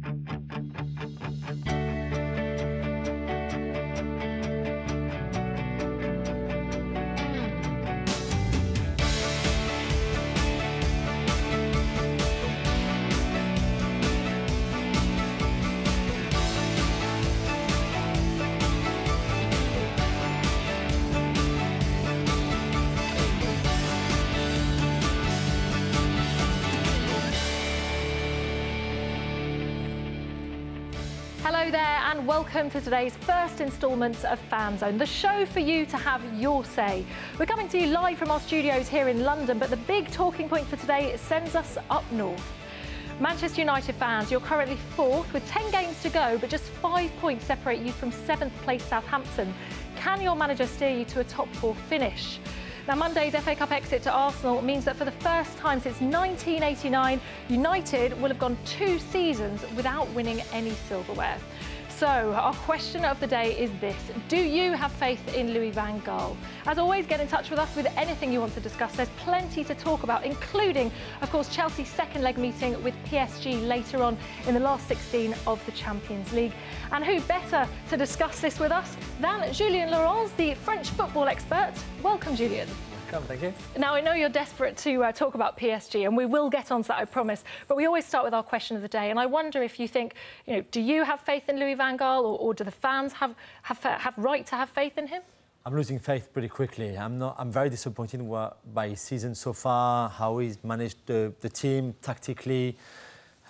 Hello there and welcome to today's first instalment of Fanzone, the show for you to have your say. We're coming to you live from our studios here in London, but the big talking point for today sends us up north. Manchester United fans, you're currently fourth with 10 games to go, but just 5 points separate you from 7th place Southampton. Can your manager steer you to a top four finish? Now, Monday's FA Cup exit to Arsenal means that for the first time since 1989, United will have gone 2 seasons without winning any silverware. So, our question of the day is this: do you have faith in Louis van Gaal? As always, get in touch with us with anything you want to discuss. There's plenty to talk about, including, of course, Chelsea's second leg meeting with PSG later on in the last 16 of the Champions League. And who better to discuss this with us than Julien Laurens, the French football expert. Welcome, Julien. Thank you. Now, I know you're desperate to talk about PSG, and we will get on to that, I promise. But we always start with our question of the day, and I wonder if you think, do you have faith in Louis van Gaal, or do the fans have right to have faith in him? I'm losing faith pretty quickly. I'm very disappointed by his season so far, how he's managed the team tactically,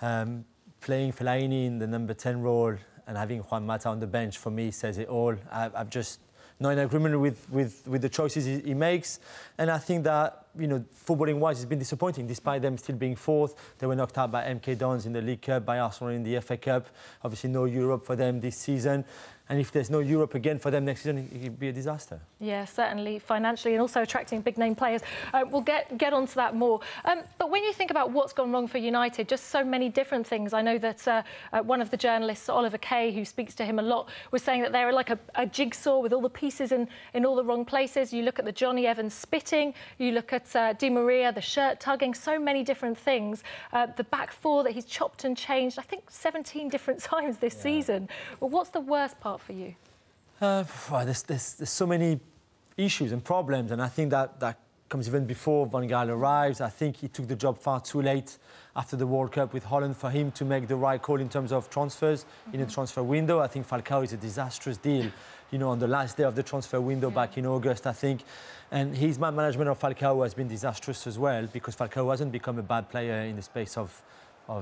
playing Fellaini in the number 10 role and having Juan Mata on the bench, for me, says it all. I've just not in agreement with the choices he makes, and I think that footballing wise it's been disappointing. Despite them still being fourth, they were knocked out by MK Dons in the League Cup, by Arsenal in the FA Cup. Obviously no Europe for them this season, and if there's no Europe again for them next season, it could be a disaster. Yeah, certainly financially, and also attracting big name players. We'll get onto that more. But when you think about what's gone wrong for United, just so many different things. I know that one of the journalists, Oliver Kay, who speaks to him a lot, was saying that they're like a jigsaw with all the pieces in all the wrong places. You look at the Johnny Evans spitting, you look at Di Maria, the shirt tugging, so many different things. The back four that he's chopped and changed, I think 17 different times this season. Well, what's the worst part for you? There's so many issues and problems, and I think that comes even before Van Gaal arrives. I think he took the job far too late after the World Cup with Holland for him to make the right call in terms of transfers in a transfer window. I think Falcao is a disastrous deal, on the last day of the transfer window back in August, I think. And his management of Falcao has been disastrous as well, because Falcao hasn't become a bad player in the space of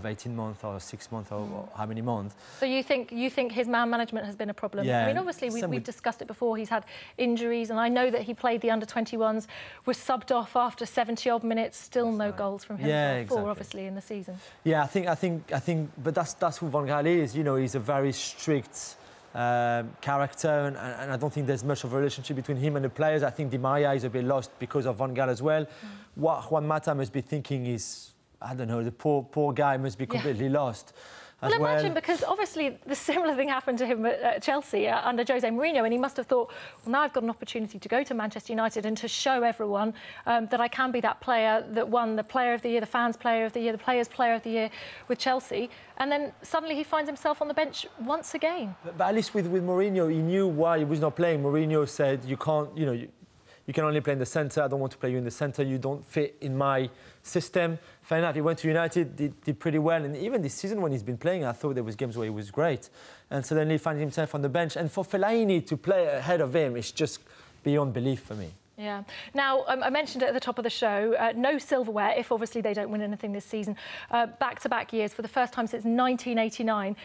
18 months or 6 months or how many months. So you think his man management has been a problem? Yeah. I mean, obviously we've discussed it before. He's had injuries, and I know that he played the under-21s, was subbed off after 70-odd minutes. Still no goals from him. Yeah, exactly. Obviously in the season. Yeah, I think, but that's who Van Gaal is. He's a very strict character, and I don't think there's much of a relationship between him and the players. I think Di Maria is a bit lost because of Van Gaal as well. What Juan Mata must be thinking is, I don't know, the poor guy must be completely lost. Well, imagine, because obviously the similar thing happened to him at Chelsea under Jose Mourinho, and he must have thought, well, now I've got an opportunity to go to Manchester United and to show everyone that I can be that player that won the Player of the Year, the Fans Player of the Year, the Players Player of the Year with Chelsea. And then suddenly he finds himself on the bench once again. But at least with Mourinho, he knew why he was not playing. Mourinho said, you can't, you can only play in the centre. I don't want to play you in the centre. You don't fit in my system. Fair enough. He went to United, did pretty well. And even this season when he's been playing, I thought there was games where he was great. And suddenly finding himself on the bench. And for Fellaini to play ahead of him, it's just beyond belief for me. Yeah. Now, I mentioned it at the top of the show, no silverware, if obviously they don't win anything this season, back-to-back years for the first time since 1989.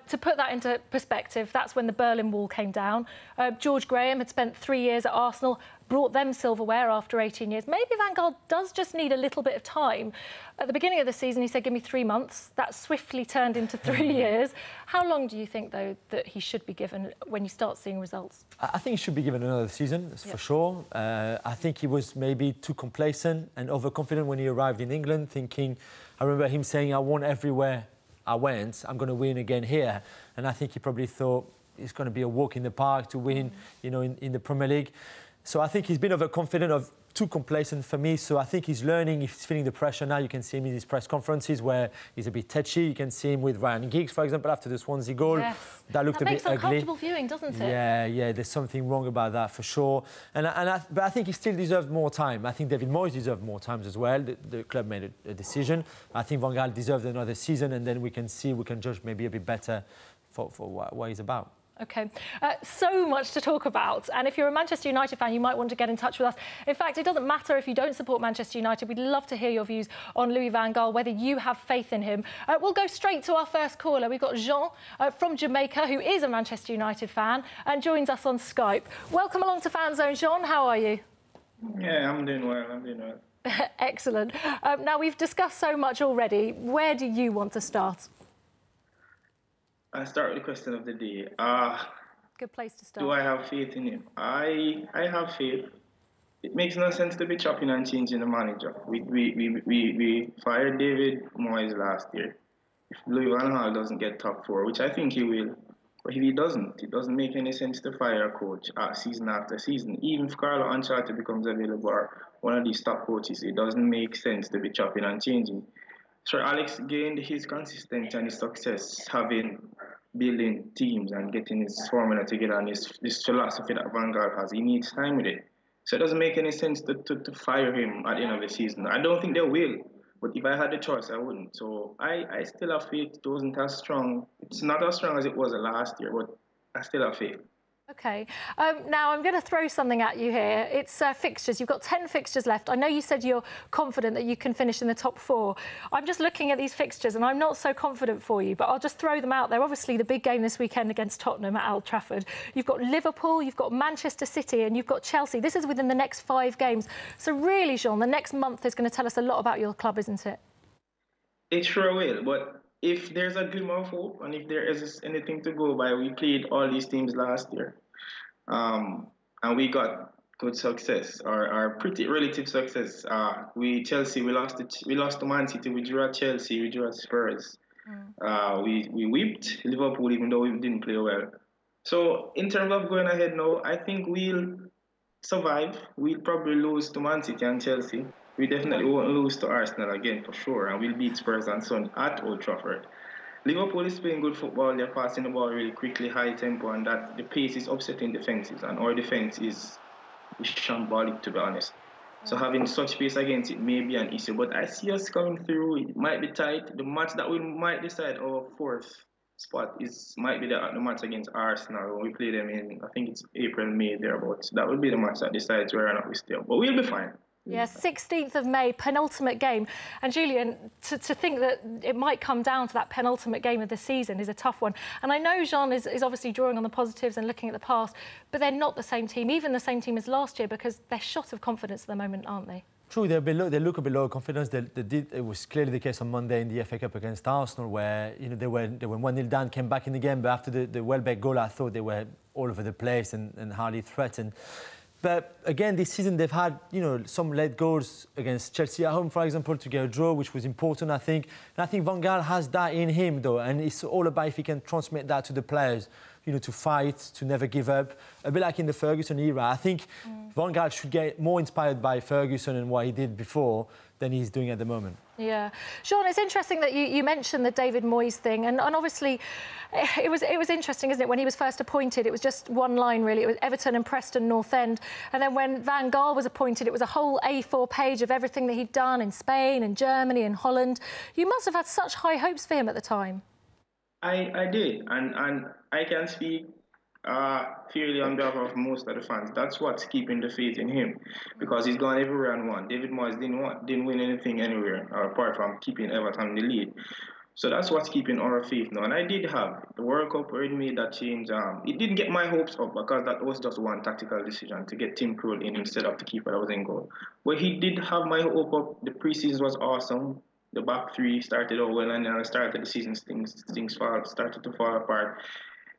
To put that into perspective, that's when the Berlin Wall came down. George Graham had spent 3 years at Arsenal, brought them silverware after 18 years. Maybe Van Gaal does just need a little bit of time. At the beginning of the season, he said, give me 3 months. That swiftly turned into 3 years. How long do you think, though, that he should be given when you start seeing results? I think he should be given another season, for sure. I think he was maybe too complacent and overconfident when he arrived in England, thinking, I remember him saying, I won everywhere I went. I'm going to win again here. And I think he probably thought it's going to be a walk in the park to win, in the Premier League. So I think he's been overconfident of too complacent for me. So I think he's learning. He's feeling the pressure now. You can see him in his press conferences where he's a bit touchy. You can see him with Ryan Giggs, for example, after the Swansea goal. Yes. That looked a bit ugly. That makes uncomfortable viewing, doesn't it? Yeah. There's something wrong about that for sure. But I think he still deserves more time. I think David Moyes deserved more time as well. The club made a decision. I think Van Gaal deserved another season, and then we can judge maybe a bit better for what he's about. OK. So much to talk about. And if you're a Manchester United fan, you might want to get in touch with us. In fact, it doesn't matter if you don't support Manchester United. We'd love to hear your views on Louis van Gaal, whether you have faith in him. We'll go straight to our first caller. We've got Jean from Jamaica, who is a Manchester United fan and joins us on Skype. Welcome along to Fanzone, Jean. How are you? Yeah, I'm doing well. Excellent. Now, we've discussed so much already. Where do you want to start? I'll start with the question of the day. Good place to start. Do I have faith in him? I have faith. It makes no sense to be chopping and changing the manager. We fired David Moyes last year. If Louis van Gaal doesn't get top four, which I think he will, but if he doesn't, it doesn't make any sense to fire a coach season after season. Even if Carlo Ancelotti becomes available or one of these top coaches, it doesn't make sense to be chopping and changing. Sir Alex gained his consistency and his success building teams and getting his formula together and this philosophy that Van Gaal has. He needs time with it. So it doesn't make any sense to fire him at the end of the season. I don't think they will, but if I had the choice, I wouldn't. So I still have faith. It wasn't as strong. It's not as strong as it was last year, but I still have faith. OK. Now, I'm going to throw something at you here. It's fixtures. You've got 10 fixtures left. I know you said you're confident that you can finish in the top four. I'm just looking at these fixtures and I'm not so confident for you, but I'll just throw them out there. Obviously, the big game this weekend against Tottenham at Old Trafford. You've got Liverpool, you've got Manchester City and you've got Chelsea. This is within the next 5 games. So really, Jean, the next month is going to tell us a lot about your club, isn't it? It sure will, but if there's a glimmer of hope and if there is anything to go by, we played all these teams last year. And we got good success, or pretty relative success. Chelsea, we lost to Man City, we drew at Chelsea, we drew at Spurs. We whipped Liverpool even though we didn't play well. So in terms of going ahead now, I think we'll survive. We'll probably lose to Man City and Chelsea. We definitely won't lose to Arsenal again for sure, and we'll beat Spurs and Son at Old Trafford. Liverpool is playing good football. They're passing the ball really quickly, high tempo, and that the pace is upsetting defenses. And our defense is shambolic, to be honest. So having such pace against it may be an issue. But I see us coming through. It might be tight. The match that we might decide our 4th spot might be the match against Arsenal when we play them in, I think it's April, May, thereabouts. That will be the match that decides whether or not we stay up. But we'll be fine. Yeah, 16th of May, penultimate game. And Julien, to think that it might come down to that penultimate game of the season is a tough one. And I know Jean is obviously drawing on the positives and looking at the past, but they're not the same team, even the same team as last year, because they're shot of confidence at the moment, aren't they? True, they look a bit low confidence. It was clearly the case on Monday in the FA Cup against Arsenal, where they were 1-0 down, came back in the game, but after the Welbeck goal, I thought they were all over the place and hardly threatened. But again, this season they've had, some late goals against Chelsea at home, for example, to get a draw, which was important, I think. And I think Van Gaal has that in him, though, and it's all about if he can transmit that to the players, to fight, to never give up. A bit like in the Ferguson era. I think Van Gaal should get more inspired by Ferguson and what he did before than he's doing at the moment. Yeah. Sean, it's interesting that you mentioned the David Moyes thing, and obviously it was interesting, isn't it? When he was first appointed, it was just one line, really. It was Everton and Preston North End. And then when Van Gaal was appointed, it was a whole A4 page of everything that he'd done in Spain and Germany and Holland. You must have had such high hopes for him at the time. I did, and I can speak fairly on behalf of most of the fans. That's what's keeping the faith in him, because he's gone everywhere and won. David Moyes didn't win anything anywhere apart from keeping Everton in the lead. So that's what's keeping our faith now. And I did have the World Cup where it made that change. It didn't get my hopes up because that was just one tactical decision to get Tim Krul in instead of the keeper that was in goal. But he did have my hope up. The preseason was awesome. The back three started out well, and then at the start of the season, things started to fall apart.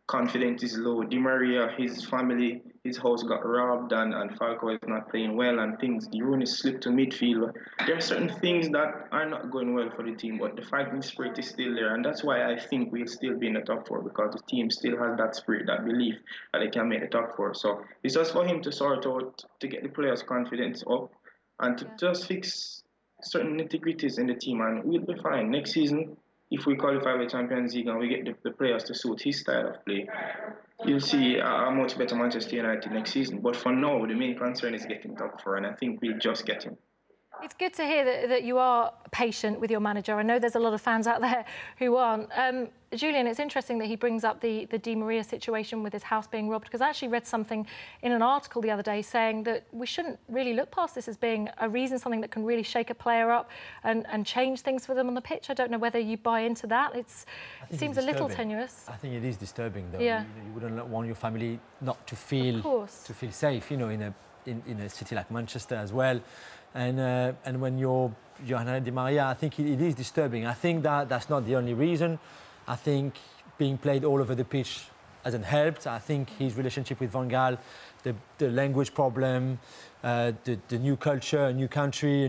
Confidence is low. Di Maria, his family, his house got robbed, and Falcao is not playing well, and things. The Rooney slipped to midfield. There are certain things that are not going well for the team, but the fighting spirit is still there, and that's why I think we'll still be in the top four, because the team still has that spirit, that belief that they can make the top four. So it's just for him to sort out, to get the players' confidence up, and to just fix certain nitty-gritties in the team, and we'll be fine. Next season, if we qualify with Champions League and we get the players to suit his style of play, you'll see a much better Manchester United next season. But for now, the main concern is getting top four, and I think we'll just get him. It's good to hear that you are patient with your manager. I know there's a lot of fans out there who aren't. Julien, it's interesting that he brings up the Di Maria situation with his house being robbed, because I actually read something in an article the other day saying that we shouldn't really look past this as being a reason, something that can really shake a player up and change things for them on the pitch. I don't know whether you buy into that. It seems a little tenuous. I think it is disturbing, though. Yeah. You wouldn't want your family not to feel safe, you know, in a city like Manchester as well. And when you're Johanna Di Maria, I think it is disturbing. I think that's not the only reason. I think being played all over the pitch hasn't helped. I think his relationship with Van Gaal, the language problem, the new culture, a new country,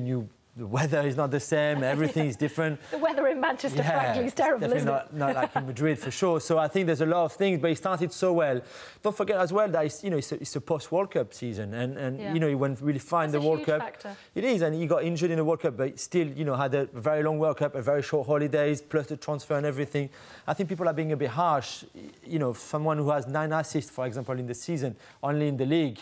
the weather is not the same. Everything is different. The weather in Manchester, frankly, is terrible, isn't it? Not like in Madrid, for sure. So I think there's a lot of things, but he started so well. Don't forget as well that it's a post-World Cup season, and you know, he went really fine in the World Cup. Factor. It is, and he got injured in the World Cup, but still, you know, had a very long World Cup, a very short holidays, plus the transfer and everything. I think people are being a bit harsh. You know, someone who has 9 assists, for example, in the season, only in the league,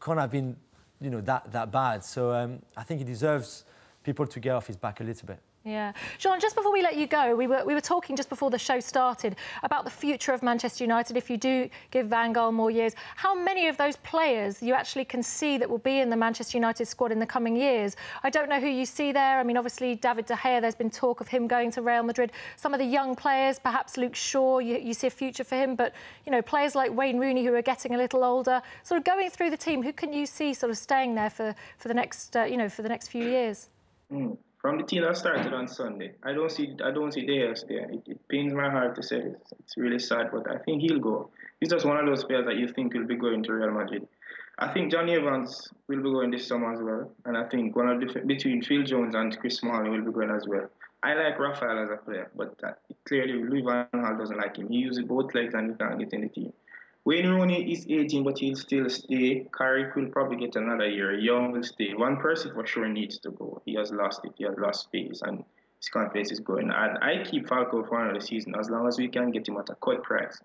can't have been, you know, that bad. So I think he deserves people to get off his back a little bit. Yeah. Jean, just before we let you go, we were talking just before the show started about the future of Manchester United. If you do give Van Gaal more years, how many of those players you actually can see that will be in the Manchester United squad in the coming years? I don't know who you see there. I mean, obviously, David De Gea, there's been talk of him going to Real Madrid. Some of the young players, perhaps Luke Shaw, you see a future for him. But, you know, players like Wayne Rooney, who are getting a little older, sort of going through the team, who can you see sort of staying there for the next, you know, for the next few years? From the team that started on Sunday, I don't see De Gea there. It pains my heart to say this. It's really sad, but I think he'll go. He's just one of those players that you think will be going to Real Madrid. I think Johnny Evans will be going this summer as well, and I think between Phil Jones and Chris Smalling will be going as well. I like Rafael as a player, but clearly Louis van Gaal doesn't like him. He uses both legs and he can't get in the team. Wayne Rooney is 18, but he'll still stay. Carrick will probably get another year. Young will stay. One person for sure needs to go. He has lost it. He has lost space, and his confidence is going. And I keep Falco for another season as long as we can get him at a cut price.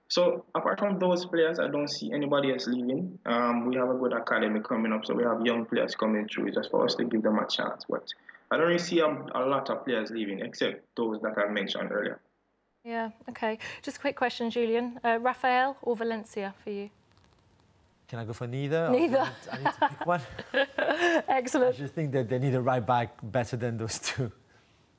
So apart from those players, I don't see anybody else leaving. We have a good academy coming up, so we have young players coming through. It's just for us to give them a chance. But I don't really see a lot of players leaving, except those that I mentioned earlier. Yeah, OK. Just a quick question, Julien. Rafael or Valencia for you? Can I go for neither? Neither. I need to pick one. Excellent. I just think that they need a right back better than those two.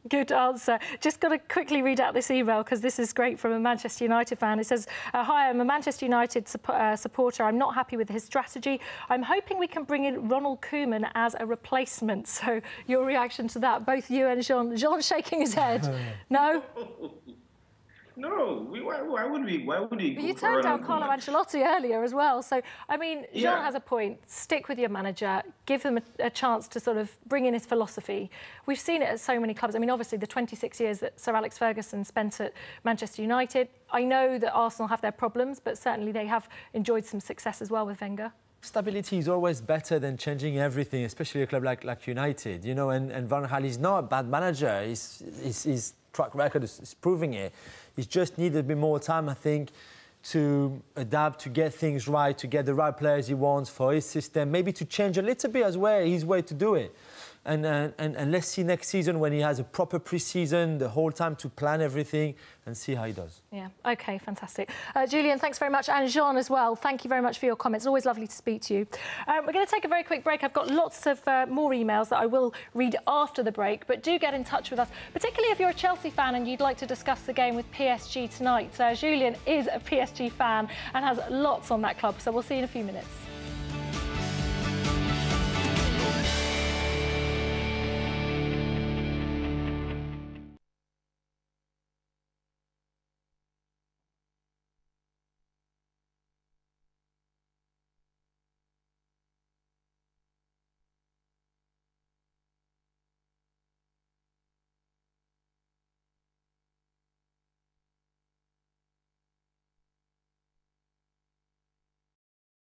Good answer. Just got to quickly read out this email because this is great from a Manchester United fan. It says, hi, I'm a Manchester United supporter. I'm not happy with his strategy. I'm hoping we can bring in Ronald Koeman as a replacement. So your reaction to that, both you and Jean. Jean shaking his head. No? No, why would we? Why would we? You turned down Carlo Ancelotti earlier as well. So, I mean, Jean has a point. Stick with your manager. Give them a chance to sort of bring in his philosophy. We've seen it at so many clubs. I mean, obviously, the 26 years that Sir Alex Ferguson spent at Manchester United. I know that Arsenal have their problems, but certainly they have enjoyed some success as well with Wenger. Stability is always better than changing everything, especially a club like United, you know, and Van Gaal is not a bad manager. His track record is proving it. He just needed a bit more time, I think, to adapt, to get things right, to get the right players he wants for his system, maybe to change a little bit as well his way to do it. And let's see next season when he has a proper pre-season, the whole time to plan everything and see how he does. Yeah, OK, fantastic. Julien, thanks very much. And Jean as well, thank you very much for your comments. It's always lovely to speak to you. We're going to take a very quick break. I've got lots of more emails that I will read after the break, but do get in touch with us, particularly if you're a Chelsea fan and you'd like to discuss the game with PSG tonight. Julien is a PSG fan and has lots on that club, so we'll see you in a few minutes.